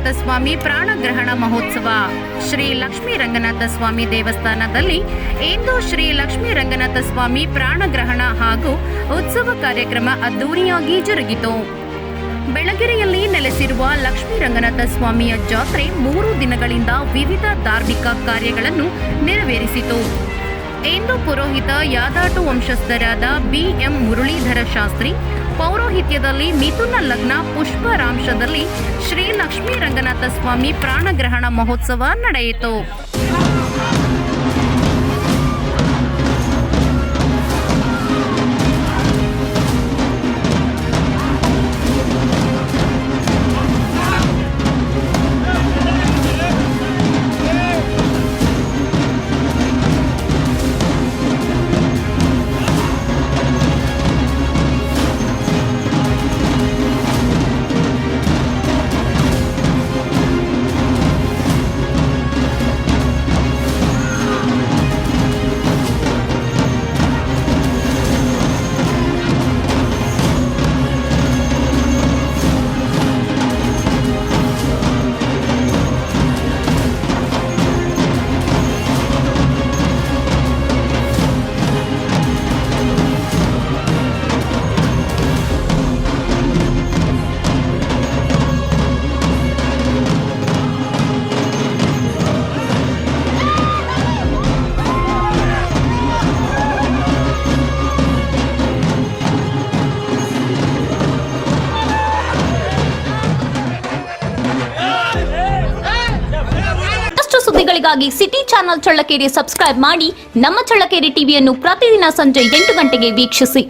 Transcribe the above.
ರಂಗನಾಥ ಸ್ವಾಮಿ ಪ್ರಾಣಗ್ರಹಣ ಮಹೋತ್ಸವ ಶ್ರೀ ಲಕ್ಷ್ಮೀ ರಂಗನಾಥ ಸ್ವಾಮಿ ದೇವಸ್ಥಾನದಲ್ಲಿ ಇಂದು ಶ್ರೀ ಲಕ್ಷ್ಮೀ ರಂಗನಾಥ ಸ್ವಾಮಿ ಪ್ರಾಣಗ್ರಹಣ ಹಾಗೂ ಉತ್ಸವ ಕಾರ್ಯಕ್ರಮ ಅದ್ದೂರಿಯಾಗಿ ಜರುಗಿತು. ಬೆಳಗೆರೆಯಲ್ಲಿ ನೆಲೆಸಿರುವ ಲಕ್ಷ್ಮೀ ರಂಗನಾಥ ಸ್ವಾಮಿಯ ಜಾತ್ರೆ 3 ದಿನಗಳಿಂದ ವಿವಿಧ ಧಾರ್ಮಿಕ ಕಾರ್ಯಗಳನ್ನು ನೆರವೇರಿಸಿತು. ಇಂದು ಪುರೋಹಿತ ಯಾದಾಟು ವಂಶಸ್ಥರಾದ BM ಮುರಳೀಧರ ಶಾಸ್ತ್ರಿ ಪೌರೋಹಿತ್ಯದಲ್ಲಿ ಮಿಥುನ ಲಗ್ನ ಪುಷ್ಪರಾಂಶದಲ್ಲಿ ಶ್ರೀ ಲಕ್ಷ್ಮೀ ರಂಗನಾಥ ಸ್ವಾಮಿ ಪ್ರಾಣಗ್ರಹಣ ಮಹೋತ್ಸವ ನಡೆಯಿತು. ಸುದ್ದಿಗಳಿಗಾಗಿ ಸಿಟಿ ಚಾನೆಲ್ ಚಳ್ಳಕೆರೆ ಸಬ್ಸ್ಕ್ರೈಬ್ ಮಾಡಿ. ನಮ್ಮ ಚಳ್ಳಕೆರೆ ಟಿವಿಯನ್ನು ಪ್ರತಿದಿನ ಸಂಜೆ 8 ಗಂಟೆಗೆ ವೀಕ್ಷಿಸಿ.